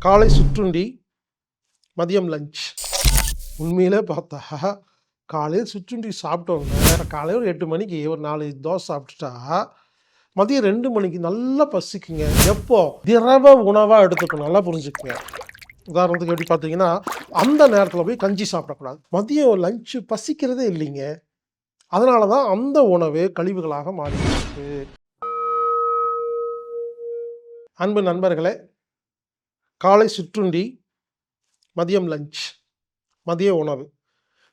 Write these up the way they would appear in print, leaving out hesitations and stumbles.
காலை சிற்றுண்டி, மதியம் லஞ்ச். உண்மையிலே பார்த்தா காலையில் சிற்றுண்டி சாப்பிட்டோங்க. காலையில் ஒரு 8 மணிக்கு ஒரு 4 தோசை சாப்பிட்டுட்டா மதியம் 2 மணிக்கு நல்லா பசிக்குங்க. எப்போ திரவ உணவாக எடுத்துக்கணும், நல்லா புரிஞ்சுக்குங்க. உதாரணத்துக்கு எப்படி பார்த்தீங்கன்னா, அந்த நேரத்தில் போய் கஞ்சி சாப்பிடக்கூடாது. மதியம் லஞ்சு பசிக்கிறதே இல்லைங்க. அதனால தான் அந்த உணவு கழிவுகளாக மாறிடுச்சு. அன்பு நண்பர்களே, காலை சிற்றுண்டி, மதியம் லஞ்ச், மதிய உணவு,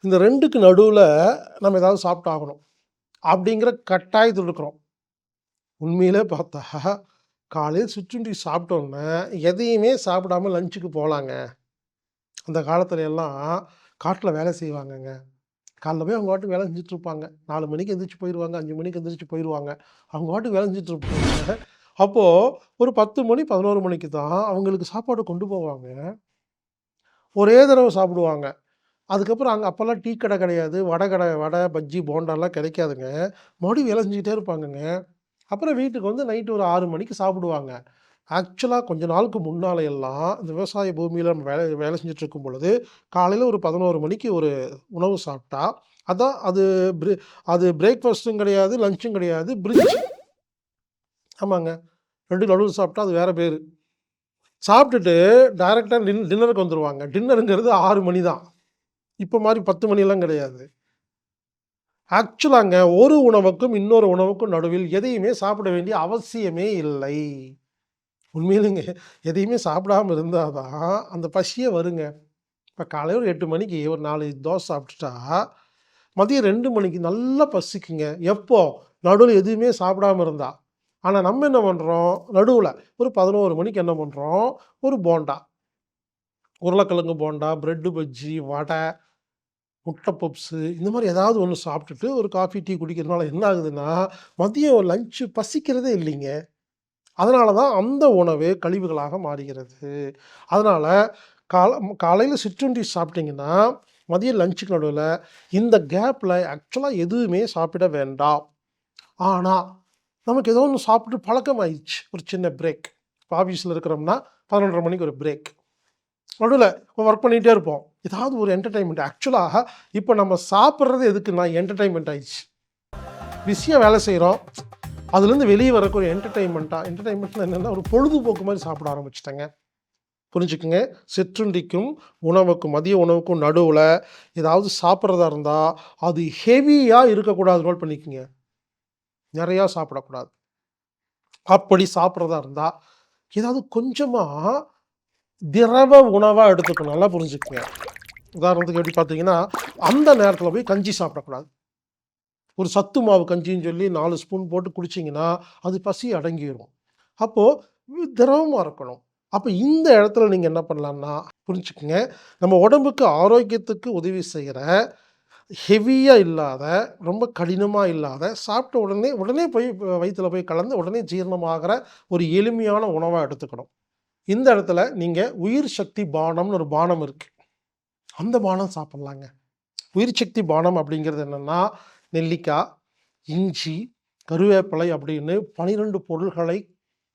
இந்த 2க்கு நடுவில் நம்ம ஏதாவது சாப்பிட்டு ஆகணும் அப்படிங்கிற கட்டாயத்தில் இருக்கிறோம். உண்மையிலே பார்த்தா காலையில் சிற்றுண்டி சாப்பிட்டோன்னே எதையுமே சாப்பிடாமல் லஞ்சுக்கு போகலாங்க. அந்த காலத்துல எல்லாம் காட்டில் வேலை செய்வாங்கங்க. காலைல போய் அவங்க வாட்டுக்கு வேலை செஞ்சுட்டு இருப்பாங்க. 4 மணிக்கு எந்திரிச்சு போயிடுவாங்க, 5 மணிக்கு எந்திரிச்சு போயிடுவாங்க. அவங்க வாட்டுக்கு வேலை செஞ்சுட்டு இருப்பாங்க. அப்போது ஒரு 10 மணி 11 மணிக்கு தான் அவங்களுக்கு சாப்பாடு கொண்டு போவாங்க. ஒரே தடவை சாப்பிடுவாங்க. அதுக்கப்புறம் அப்போல்லாம் டீ கடை கிடையாது, வடை, பஜ்ஜி, போண்டாலாம் கிடைக்காதுங்க. மறுபடியும் வேலை செஞ்சுக்கிட்டே இருப்பாங்கங்க. அப்புறம் வீட்டுக்கு வந்து நைட்டு ஒரு 6 மணிக்கு சாப்பிடுவாங்க. ஆக்சுவலாக கொஞ்ச நாளுக்கு முன்னால் எல்லாம் இந்த விவசாய பூமியில் நம்ம வேலை செஞ்சுட்டு இருக்கும் பொழுது காலையில் ஒரு 11 மணிக்கு ஒரு உணவு சாப்பிட்டா அதான் அது பிரேக்ஃபாஸ்ட்டும் கிடையாது, லஞ்சும் கிடையாது, பிரிட்ஜ். ஆமாங்க, 2 நடுவில் சாப்பிட்டா அது வேறு பேர். சாப்பிட்டுட்டு டைரெக்டாக டின்னருக்கு வந்துடுவாங்க. டின்னருங்கிறது 6 மணி தான். இப்போ மாதிரி 10 மணிலாம் கிடையாது. ஆக்சுவலாங்க ஒரு உணவுக்கும் இன்னொரு உணவுக்கும் நடுவில் எதையுமே சாப்பிட வேண்டிய அவசியமே இல்லை. உண்மையிலுங்க எதையுமே சாப்பிடாமல் இருந்தால் தான் அந்த பசியே வருங்க. இப்போ காலையில் ஒரு 8 மணிக்கு ஒரு 4 தோசை சாப்பிட்டுட்டா மதியம் 2 மணிக்கு நல்லா பசிக்குங்க. எப்போ நடுவில் எதுவுமே சாப்பிடாமல் இருந்தா. ஆனால் நம்ம என்ன பண்ணுறோம், நடுவில் ஒரு 11 மணிக்கு என்ன பண்ணுறோம், ஒரு போண்டா, உருளைக்கிழங்கு போண்டா, பிரெட்டு பஜ்ஜி, வடை, முட்டை பப்ஸு, இந்த மாதிரி ஏதாவது ஒன்று சாப்பிட்டுட்டு ஒரு காஃபி டீ குடிக்கிறதுனால என்ன ஆகுதுன்னா மதியம் லஞ்சு பசிக்கிறதே இல்லைங்க. அதனால தான் அந்த உணவு கழிவுகளாக மாறுகிறது. அதனால் காலையில் சிற்றுண்டி சாப்பிட்டிங்கன்னா மதியம் லஞ்சுக்கு நடுவில் இந்த கேப்பில் ஆக்சுவலாக எதுவுமே சாப்பிட வேண்டாம். ஆனால் நமக்கு ஏதோ ஒன்று சாப்பிட்டு பழக்கமாயிடுச்சு. ஒரு சின்ன பிரேக். இப்போ ஆஃபீஸில் இருக்கிறோம்னா 11:30 மணிக்கு ஒரு பிரேக். நடுவில் ஒர்க் பண்ணிகிட்டே இருப்போம். ஏதாவது ஒரு என்டர்டைன்மெண்ட். ஆக்சுவலாக இப்போ நம்ம சாப்பிட்றது எதுக்குன்னா என்டர்டைன்மெண்ட் ஆயிடுச்சு. பிஸியாக வேலை செய்கிறோம், அதுலேருந்து வெளியே வரக்கு ஒரு என்டர்டைன்மெண்ட்னா என்னென்னா ஒரு பொழுதுபோக்கு மாதிரி சாப்பிட ஆரம்பிச்சிட்டேங்க. புரிஞ்சுக்குங்க. சிற்றுண்டிக்கும் உணவுக்கும் மதிய உணவுக்கும் நடுவில் ஏதாவது சாப்பிட்றதா இருந்தால் அது ஹெவியாக இருக்கக்கூடாது. நோட் பண்ணிக்கோங்க. நிறையா சாப்பிடக்கூடாது. அப்படி சாப்பிட்றதா இருந்தால் ஏதாவது கொஞ்சமாக திரவ உணவாக எடுத்துக்கணும், நல்லா புரிஞ்சுக்குங்க. உதாரணத்துக்கு எப்படி பார்த்தீங்கன்னா, அந்த நேரத்தில் போய் கஞ்சி சாப்பிடக்கூடாது. ஒரு சத்து மாவு கஞ்சின்னு சொல்லி 4 ஸ்பூன் போட்டு குடிச்சிங்கன்னா அது பசி அடங்கிடும். அப்போது திரவமாக இருக்கணும். அப்போ இந்த இடத்துல நீங்கள் என்ன பண்ணலான்னா புரிஞ்சுக்குங்க, நம்ம உடம்புக்கு ஆரோக்கியத்துக்கு உதவி செய்கிற ஹெவியாக இல்லாத, ரொம்ப கடினமாக இல்லாத, சாப்பிட்ட உடனே போய் வயிற்றில் போய் கலந்து உடனே ஜீரணமாகிற ஒரு எளிமையான உணவாக எடுத்துக்கணும். இந்த இடத்துல நீங்கள் உயிர் சக்தி பானம்னு ஒரு பானம் இருக்குது, அந்த பானம் சாப்பிட்லாங்க. உயிர் சக்தி பானம் அப்படிங்கிறது என்னென்னா நெல்லிக்காய், இஞ்சி, கருவேப்பிலை அப்படின்னு 12 பொருள்களை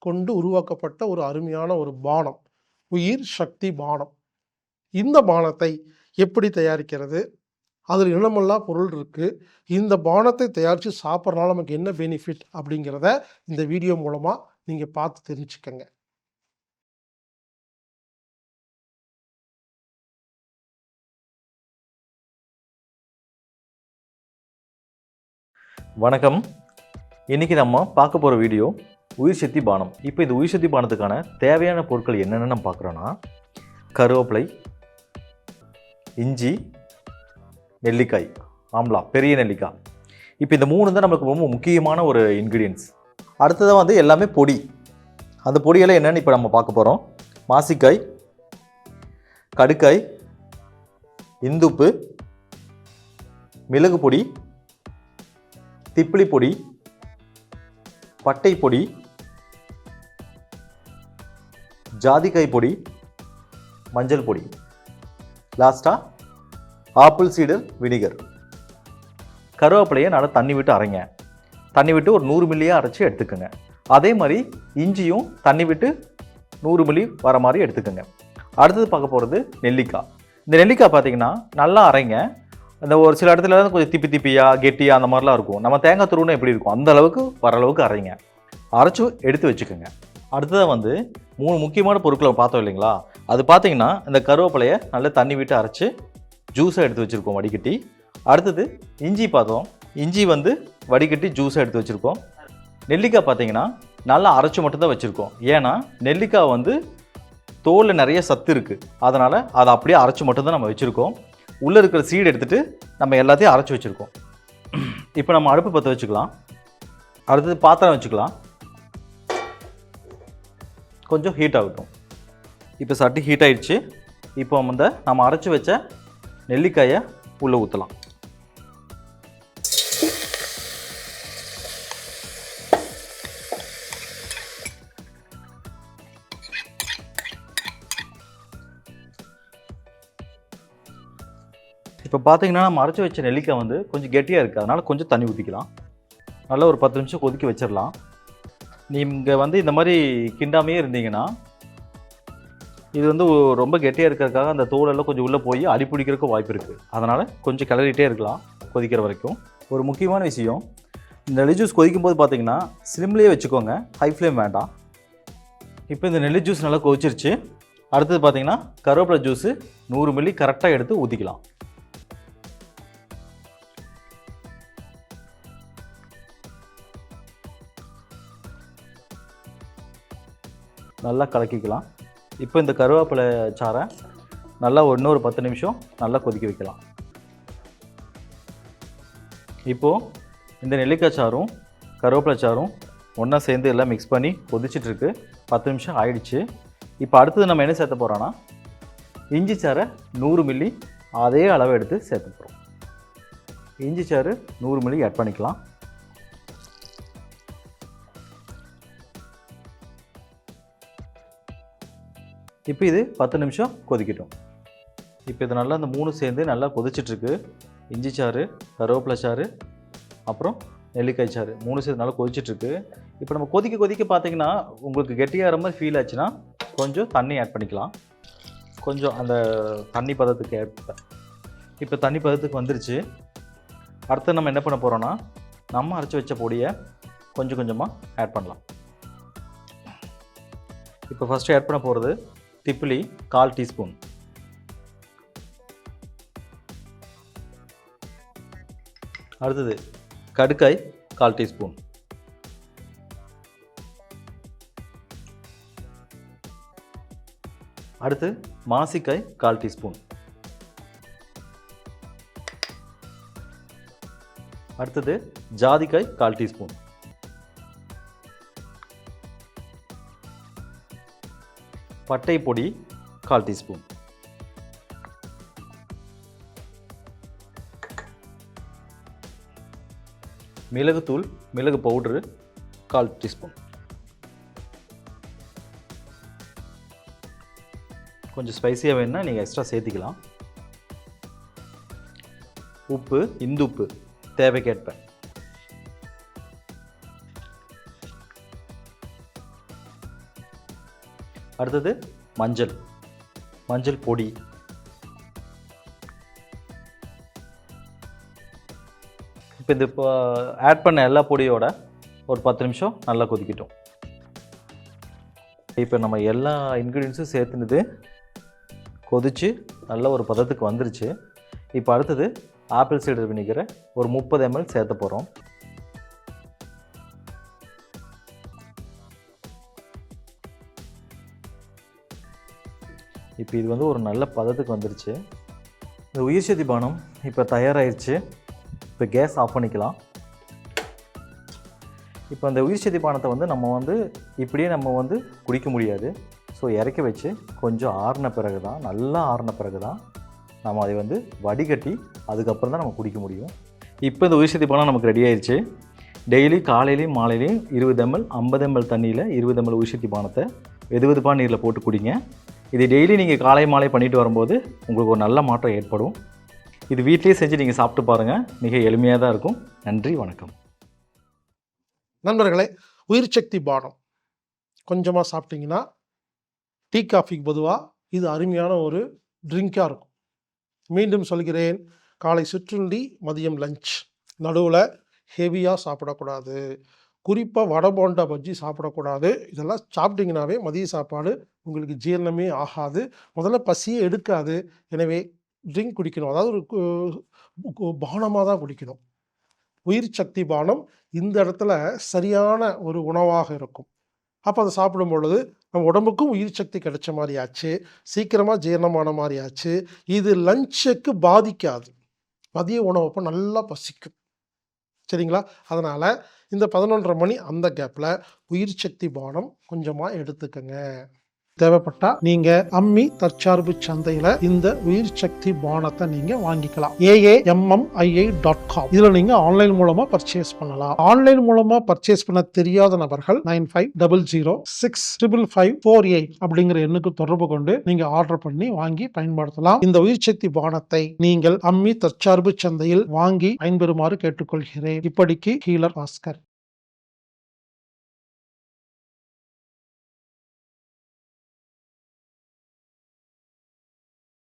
கொண்டு உருவாக்கப்பட்ட ஒரு அருமையான ஒரு பானம், உயிர் சக்தி பானம். இந்த பானத்தை எப்படி தயாரிக்கிறது, அதில் என்னமெல்லாம் பொருள் இருக்குது, இந்த பானத்தை தயாரித்து சாப்பிட்றதுனால நமக்கு என்ன பெனிஃபிட் அப்படிங்கிறத இந்த வீடியோ மூலமாக நீங்கள் பார்த்து தெரிஞ்சுக்கங்க. வணக்கம். இன்றைக்கி நம்ம பார்க்க போகிற வீடியோ உயிர் சக்தி பானம். இப்போ இந்த உயிர் சக்தி பானத்துக்கான தேவையான பொருட்கள் என்னென்னு நம்ம பார்க்குறோன்னா, கருவேப்பிலை, இஞ்சி, நெல்லிக்காய், ஆம்லா, பெரிய நெல்லிக்காய். இப்போ இந்த 3 தான் நமக்கு ரொம்ப முக்கியமான ஒரு இன்க்ரீடியன்ஸ். அடுத்ததாக வந்து எல்லாமே பொடி. அந்த பொடியெல்லாம் என்னென்னு இப்போ நம்ம பார்க்க போகிறோம். மாசிக்காய், கடுக்காய், இந்துப்பு, மிளகு பொடி, திப்பிலி பொடி, பட்டை பொடி, ஜாதிக்காய் பொடி, மஞ்சள் பொடி, லாஸ்ட்டாக ஆப்பிள் சீடர் வினிகர். கருவேப்பிலையை நல்லா தண்ணி விட்டு அரைங்க. தண்ணி விட்டு ஒரு 100 மில்லியாக அரைச்சி எடுத்துக்கோங்க. அதே மாதிரி இஞ்சியும் தண்ணி விட்டு 100 மில்லி வர மாதிரி எடுத்துக்கோங்க. அடுத்தது பார்க்க போகிறது நெல்லிக்காய். இந்த நெல்லிக்காய் பார்த்தீங்கன்னா நல்லா அரைங்க. அந்த ஒரு சில இடத்துல கொஞ்சம் திப்பி திப்பியாக கெட்டியாக அந்த மாதிரிலாம் இருக்கும். நம்ம தேங்காய் துருவுனா எப்படி இருக்கும் அந்த அளவுக்கு வர அளவுக்கு அரைங்க. அரைச்சி எடுத்து வச்சுக்கோங்க. அடுத்ததாக வந்து 3 முக்கியமான பொருட்களை பார்த்தோம் இல்லைங்களா, அது பார்த்தீங்கன்னா இந்த கருவேப்பிலையை நல்லா தண்ணி விட்டு அரைச்சி ஜூஸாக எடுத்து வச்சுருக்கோம் வடிகட்டி. அடுத்தது இஞ்சி பார்த்தோம், இஞ்சி வந்து வடிகட்டி ஜூஸாக எடுத்து வச்சுருக்கோம். நெல்லிக்காய் பார்த்தீங்கன்னா நல்லா அரைச்சி மட்டும்தான் வச்சுருக்கோம். ஏன்னா நெல்லிக்காய் வந்து தோலில் நிறைய சத்து இருக்குது, அதனால் அதை அப்படியே அரைச்சி மட்டும்தான் நம்ம வச்சுருக்கோம். உள்ளே இருக்கிற சீடு எடுத்துகிட்டு நம்ம எல்லாத்தையும் அரைச்சி வச்சுருக்கோம். இப்போ நம்ம அடுப்பு பற்ற வச்சுக்கலாம். அடுத்தது பாத்திரம் வச்சுக்கலாம். கொஞ்சம் ஹீட் ஆகட்டும். இப்போ சட்டி ஹீட் ஆகிடுச்சு. இப்போ வந்து நம்ம அரைச்சி வச்ச நெல்லிக்காயை உள்ளே ஊற்றலாம். இப்போ பார்த்தீங்கன்னா நம்ம அரைச்சி வச்ச நெல்லிக்காய் வந்து கொஞ்சம் கெட்டியாக இருக்குது, அதனால் கொஞ்சம் தண்ணி ஊற்றிக்கலாம். நல்லா ஒரு 10 நிமிஷம் கொதிக்க வச்சிடலாம். நீங்கள் வந்து இந்த மாதிரி கிண்டாமே இருந்தீங்கன்னா இது வந்து ரொம்ப கெட்டியாக இருக்கிறதுக்காக அந்த தோலெல்லாம் கொஞ்சம் உள்ளே போய் அடி பிடிக்கிறதுக்கு வாய்ப்பு இருக்குது. அதனால் கொஞ்சம் கிளறிட்டே இருக்கலாம் கொதிக்கிற வரைக்கும். ஒரு முக்கியமான விஷயம், இந்த நெல்லி ஜூஸ் கொதிக்கும் போது பார்த்தீங்கன்னா ஸ்லிம்லேயே வச்சுக்கோங்க, ஹை ஃப்ளேம் வேண்டாம். இப்போ இந்த நெல்லி ஜூஸ் நல்லா கொதிச்சிருச்சு. அடுத்தது பார்த்தீங்கன்னா கருவேப்பிலை ஜூஸு 100 மில்லி கரெக்டாக எடுத்து ஊற்றிக்கலாம். நல்லா கலக்கிக்கலாம். இப்போ இந்த கருவேப்பிலை சாறை நல்லா இன்னொரு 10 நிமிஷம் நல்லா கொதிக்க வைக்கலாம். இப்போது இந்த நெல்லிக்காய் சாறும் கருவேப்பிலை சாறும் ஒன்றா சேர்ந்து எல்லாம் மிக்ஸ் பண்ணி கொதிச்சிட்ருக்கு. 10 நிமிஷம் ஆயிடுச்சு. இப்போ அடுத்தது நம்ம என்ன சேர்த்த போகிறோன்னா இஞ்சி சாறை 100 மில்லி அதே அளவு எடுத்து சேர்த்த போகிறோம். இஞ்சி சாறு 100 மில்லி ஆட் பண்ணிக்கலாம். இப்போ இது 10 நிமிஷம் கொதிக்கட்டும். இப்போ இது நல்லா இந்த 3 சேர்ந்து நல்லா கொதிச்சிட்ருக்கு. இஞ்சி சாறு, கருவேப்பிலை சாறு, அப்புறம் நெல்லிக்காய் சாறு 3 சேர்ந்து நல்லா கொதிச்சிட்ருக்கு. இப்போ நம்ம கொதிக்க கொதிக்க பார்த்தீங்கன்னா உங்களுக்கு கெட்டியாகிற மாதிரி ஃபீல் ஆச்சுன்னா கொஞ்சம் தண்ணி ஆட் பண்ணிக்கலாம். கொஞ்சம் அந்த தண்ணி பதத்துக்கு ஏற்ப. இப்போ தண்ணி பதத்துக்கு வந்துருச்சு. அடுத்து நம்ம என்ன பண்ண போகிறோன்னா நம்ம அரைச்சி வச்ச பொடியை கொஞ்சம் கொஞ்சமாக ஆட் பண்ணலாம். இப்போ ஃபஸ்ட்டு ஆட் பண்ண போகிறது திப்பிலி 1/4 டீஸ்பூன். அடுத்தது கடுக்காய் 1/4 டீஸ்பூன். அடுத்து மாசிக்காய் 1/4 டீஸ்பூன். அடுத்தது ஜாதிக்காய் 1/4 டீஸ்பூன். பட்டை பொடி 1/4 டீஸ்பூன். மிளகுத்தூள் மிளகு பவுட்ரு 1/4 டீஸ்பூன். கொஞ்சம் ஸ்பைசியாக வேணுன்னா நீங்கள் எக்ஸ்ட்ரா சேர்த்திக்கலாம். உப்பு இந்துப்பு தேவைக்கேற்ப. அடுத்தது மஞ்சள் பொடி. இப்போ இந்த ஆட் பண்ண எல்லா பொடியோட ஒரு 10 நிமிஷம் நல்லா கொதிக்கட்டும். இப்போ நம்ம எல்லா இன்க்ரீடியன்ஸும் சேர்த்துனது கொதித்து நல்ல ஒரு பதத்துக்கு வந்துருச்சு. இப்போ அடுத்தது ஆப்பிள் சைடர் வினிகரை ஒரு 30 ml சேர்த்த போகிறோம். இப்போ இது வந்து ஒரு நல்ல பதத்துக்கு வந்துருச்சு. இந்த உயிர் சக்தி பானம் இப்போ தயாராகிடுச்சு. இப்போ கேஸ் ஆஃப் பண்ணிக்கலாம். இப்போ அந்த உயிர் சக்தி பானத்தை வந்து நம்ம வந்து இப்படியே நம்ம வந்து குடிக்க முடியாது. ஸோ இறக்கி வச்சு கொஞ்சம் ஆறின பிறகு தான், நல்லா ஆறின பிறகு தான் நம்ம அதை வந்து வடிகட்டி அதுக்கப்புறம் தான் நம்ம குடிக்க முடியும். இப்போ இந்த உயிர் சக்தி பானம் நமக்கு ரெடி ஆயிடுச்சு. டெய்லி காலையிலையும் மாலையிலையும் 20 ml 50 ml தண்ணியில் 20 ml உயிர் சக்தி பானத்தை வெதுவெதுப்பான நீரில் போட்டு குடிங்க. இது டெய்லி நீங்கள் காலை மாலை பண்ணிட்டு வரும்போது உங்களுக்கு ஒரு நல்ல மாற்றம் ஏற்படும். இது வீட்டிலேயே செஞ்சு நீங்கள் சாப்பிட்டு பாருங்கள், மிக எளிமையாக தான் இருக்கும். நன்றி, வணக்கம். நண்பர்களே, உயிர் சக்தி பானம் கொஞ்சமாக சாப்பிட்டீங்கன்னா டீ காஃபிக்கு பொதுவாக இது அருமையான ஒரு ட்ரிங்காக இருக்கும். மீண்டும் சொல்கிறேன், காலை சிற்றுண்டி, மதியம் லஞ்ச். நடுவில் ஹெவியாக சாப்பிடக்கூடாது. குறிப்பாக வடை போண்டா பஜ்ஜி சாப்பிடக்கூடாது. இதெல்லாம் சாப்பிட்டிங்கனாவே மதிய சாப்பாடு உங்களுக்கு ஜீரணமே ஆகாது. முதல்ல பசியே எடுக்காது. எனவே ட்ரிங்க் குடிக்கணும். அதாவது ஒரு பானமாக தான் குடிக்கணும். உயிர் சக்தி பானம் இந்த இடத்துல சரியான ஒரு உணவாக இருக்கும். அப்போ அதை சாப்பிடும் பொழுது நம்ம உடம்புக்கும் உயிர் சக்தி கிடைச்ச மாதிரி ஆச்சு, சீக்கிரமாக ஜீரணமான மாதிரி ஆச்சு. இது லஞ்சுக்கு பாதிக்காது. மதிய உணவப்போ நல்லா பசிக்கும். சரிங்களா? அதனால் இந்த 11:30 மணி அந்த கேப்பில் உயிர் சக்தி பானம் கொஞ்சமாக எடுத்துக்கங்க. தேவைப்பட்டா நீங்க அம்மி தற்சார்பு சந்தையில இந்த உயிர் சக்தி பானத்தை நீங்க வாங்கிக்கலாம். AAMMII.com. இதுல நீங்க ஆன்லைன் மூலமா பர்ச்சேஸ் பண்ணலாம். ஆன்லைன் மூலமா பர்ச்சேஸ் பண்ண தெரியாத நபர்கள் 9500655548 அப்படிங்கிற எண்ணுக்கு தொடர்பு கொண்டு நீங்க ஆர்டர் பண்ணி வாங்கி பயன்படுத்தலாம். இந்த உயிர் சக்தி பானத்தை நீங்கள் அம்மி தற்சார்பு சந்தையில் வாங்கி பயன்பெறுமாறு கேட்டுக்கொள்கிறேன். இப்படிக்கு ஹீலர் பாஸ்கர்.